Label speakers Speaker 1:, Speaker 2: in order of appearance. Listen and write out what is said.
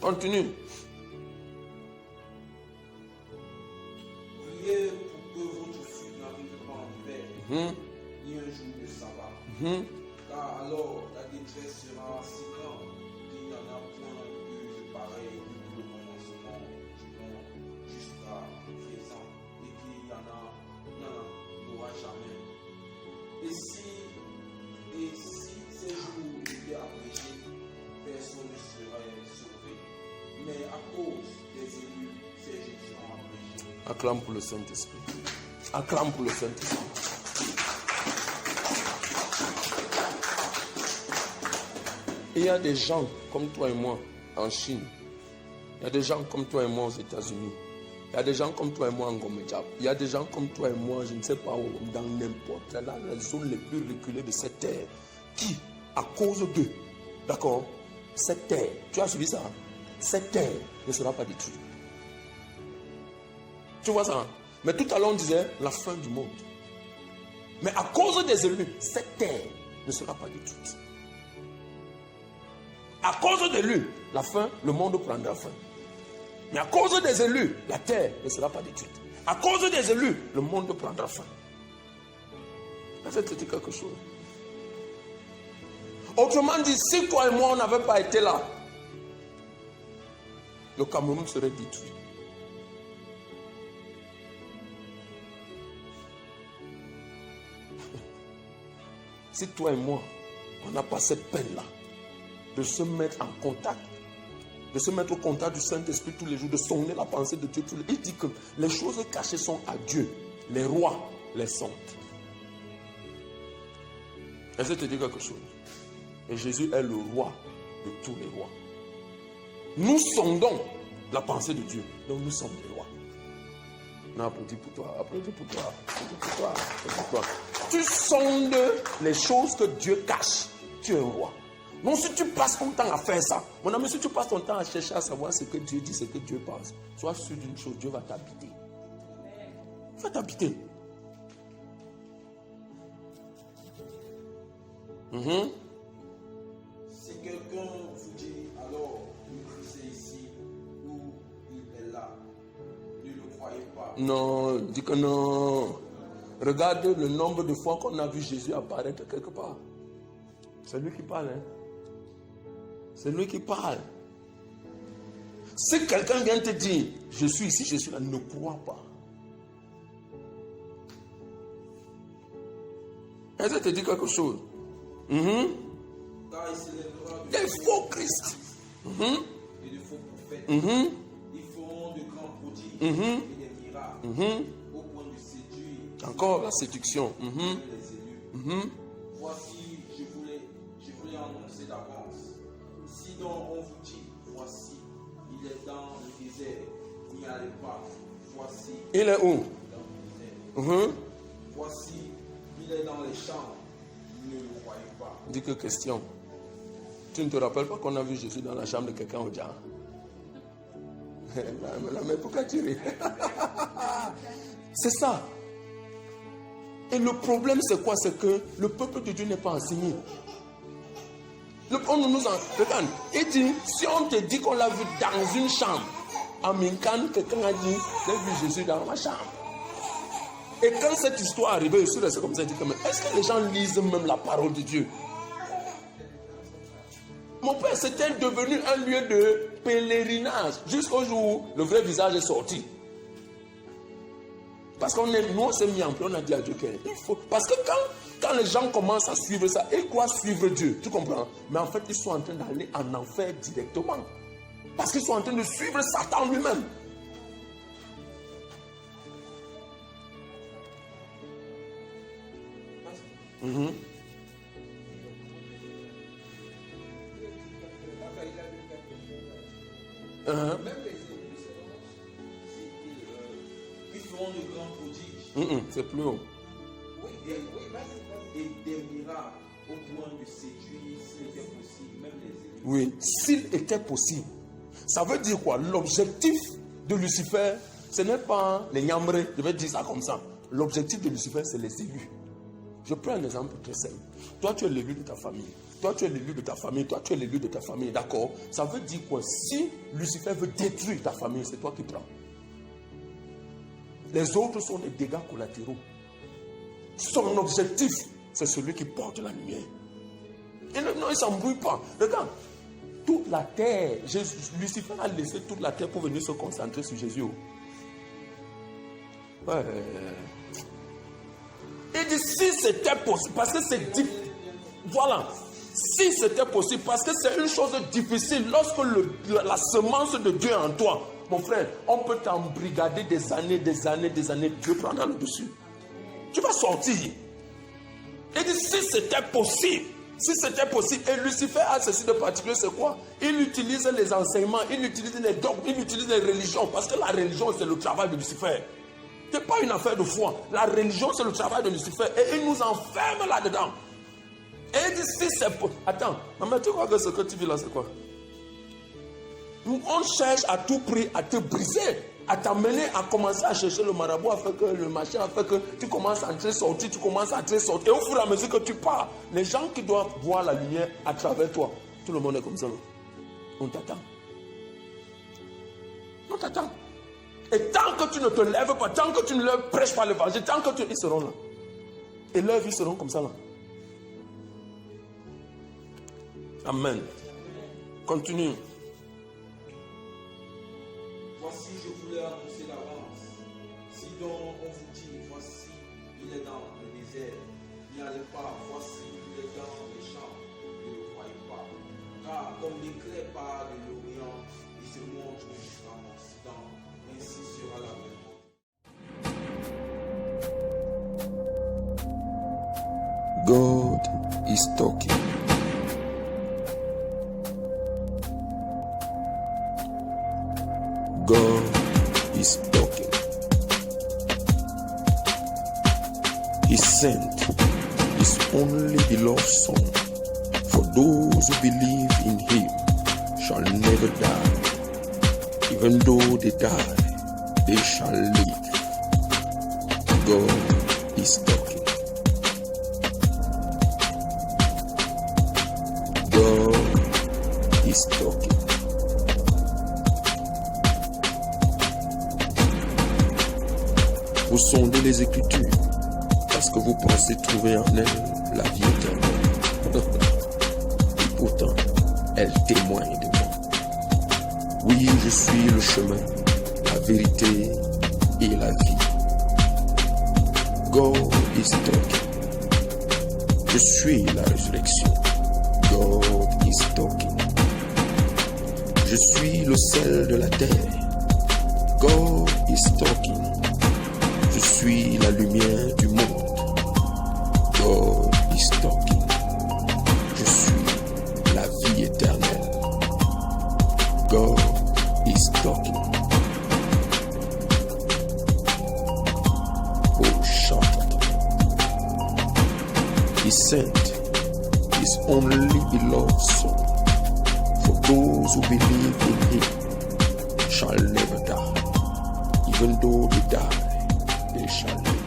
Speaker 1: Continue.
Speaker 2: Priez pour que votre fuite n'arrive pas en hiver, ni un jour de sabbat. Car alors la détresse sera si grande qu'il n'y en a point de pareil depuis le commencement du monde jusqu'à présent, et qu'il n'y en aura jamais. Et si ces jours étaient abrégés, personne ne serait sauvé. Mais à cause des élus, ces jours seront abrégés.
Speaker 1: Acclame pour le Saint-Esprit. Acclame pour le Saint-Esprit. Il y a des gens comme toi et moi en Chine. Il y a des gens comme toi et moi aux États-Unis. Il y a des gens comme toi et moi en Gomedjab. Il y a des gens comme toi et moi, je ne sais pas où, dans n'importe les zones les plus reculées de cette terre, qui, à cause d'eux, d'accord, cette terre, tu as suivi ça, hein? Cette terre ne sera pas détruite. Tu vois ça, hein? Mais tout à l'heure on disait la fin du monde. Mais à cause des élus, cette terre ne sera pas détruite. À cause des élus, la fin, le monde prendra fin. Mais à cause des élus, la terre ne sera pas détruite. À cause des élus, le monde prendra fin. Ça te dit quelque chose. Autrement dit, si toi et moi on n'avait pas été là, le Cameroun serait détruit. Si toi et moi, on n'a pas cette peine-là, de se mettre en contact, de se mettre au contact du Saint-Esprit tous les jours, de sonder la pensée de Dieu tous les jours. Il dit que les choses cachées sont à Dieu, les rois les sondent. Est-ce que je te dis quelque chose? Et Jésus est le roi de tous les rois. Nous sondons la pensée de Dieu, donc nous sommes des rois. Non, applaudis pour toi, applaudis pour toi, applaudis pour toi, applaudis pour toi. Tu sondes les choses que Dieu cache, tu es un roi. Donc si tu passes ton temps à faire ça, mon ami, si tu passes ton temps à chercher à savoir ce que Dieu dit, ce que Dieu pense, sois sûr d'une chose, Dieu va t'habiter. Il va t'habiter.
Speaker 2: Si quelqu'un vous dit, alors, le Christ est ici, ou il est là, ne le croyez pas.
Speaker 1: Non, dis que non. Regarde le nombre de fois qu'on a vu Jésus apparaître quelque part. C'est lui qui parle, hein. C'est lui qui parle. Si quelqu'un vient te dire, je suis ici, je suis là, ne crois pas. Est-ce que te dit quelque chose?
Speaker 2: Car il s'élèvera
Speaker 1: Des faux Christ.
Speaker 2: et de faux prophètes. Ils feront de grands prodiges et des miracles au point de séduire.
Speaker 1: Encore la séduction.
Speaker 2: Les élus. Voici, je voulais annoncer d'avance. Si donc on vous dit, voici, il est dans le désert, n'y allez pas. Voici,
Speaker 1: Il est où?
Speaker 2: dans le désert. Voici, il est dans les champs, ne le croyez pas.
Speaker 1: Dis que question. Tu ne te rappelles pas qu'on a vu Jésus dans la chambre de quelqu'un au Dja? Mais pourquoi tu ris? C'est ça. Et le problème, c'est quoi? C'est que le peuple de Dieu n'est pas enseigné. Regarde, il dit, si on te dit qu'on l'a vu dans une chambre, à Minkan, quelqu'un a dit, j'ai vu Jésus dans ma chambre. Et quand cette histoire arrivait, je suis resté comme ça, il dit, est-ce que les gens lisent même la parole de Dieu? Mon père, c'était devenu un lieu de pèlerinage jusqu'au jour où le vrai visage est sorti. Parce qu'on nous on s'est mis en place, on a dit à Dieu qu'il faut. Parce que quand les gens commencent à suivre ça, ils croient suivre Dieu, tu comprends? Mais en fait, ils sont en train d'aller en enfer directement. Parce qu'ils sont en train de suivre Satan lui-même.
Speaker 2: Même les élus ils feront de grands prodiges.
Speaker 1: C'est plus haut.
Speaker 2: Et des miracles au point de séduire, s'il était possible, même les élus.
Speaker 1: Oui, s'il était possible. Ça veut dire quoi? L'objectif de Lucifer, ce n'est pas les Nyamré, je vais dire ça comme ça. L'objectif de Lucifer, c'est les élus. Je prends un exemple très simple. Toi, tu es l'élu de ta famille. Toi, tu es l'élu de ta famille. Toi, tu es l'élu de ta famille. D'accord? Ça veut dire quoi? Si Lucifer veut détruire ta famille, c'est toi qui prends. Les autres sont des dégâts collatéraux. Son objectif, c'est celui qui porte la lumière. Et non, il ne s'embrouille pas. Regarde, toute la terre, Lucifer a laissé toute la terre pour venir se concentrer sur Jésus. Ouais. Il dit si c'était possible, parce que c'est difficile. Voilà. Si c'était possible, parce que c'est une chose difficile, lorsque la semence de Dieu est en toi, mon frère, on peut t'embrigader des années, Dieu prendra le dessus. Tu vas sortir. Il dit si c'était possible. Si c'était possible, et Lucifer a ceci de particulier, c'est quoi? Il utilise les enseignements, il utilise les dogmes, il utilise les religions, parce que la religion, c'est le travail de Lucifer. Ce n'est pas une affaire de foi. La religion, c'est le travail de Lucifer. Et il nous enferme là-dedans. Et il dit, si c'est possible. Attends, maman, tu crois que ce que tu vis là, c'est quoi? On cherche à tout prix à te briser, à t'amener à commencer à chercher le marabout, à faire que le machin, à faire que tu commences à entrer, sortir, tu commences à entrer, sortir. Et au fur et à mesure que tu pars, les gens qui doivent voir la lumière à travers toi, tout le monde est comme ça. Là. On t'attend. On t'attend. Et tant que tu ne te lèves pas, tant que tu ne leur prêches pas l'évangile, tant que ils seront là. Et leurs vies seront comme ça là. Amen. Continue.
Speaker 2: Voici, je voulais annoncer d'avance. Si donc on vous dit, voici, il est dans le désert, n'y allez pas. Voici, il est dans les champs, ne le croyez pas. Car comme l'éclair part de l'Orient, il se montre jusqu'en Occident, ainsi sera la vérité.
Speaker 1: God is talking. God is talking. He sent His only beloved Son. For those who believe in Him shall never die. Even though they die, they shall live. God is talking. God is talking. Vous sondez les Écritures parce que vous pensez trouver en elles la vie éternelle. Et pourtant, elles témoignent de moi. Oui, je suis le chemin, la vérité et la vie. God is talking. Je suis la résurrection. God is talking. Je suis le sel de la terre. God is talking. Je suis la lumière du monde. God is talking. Je suis la vie éternelle. God is talking. Oh, shout. He sent His only beloved Son. For those who believe in Him shall never die. Even though they die, they shall live.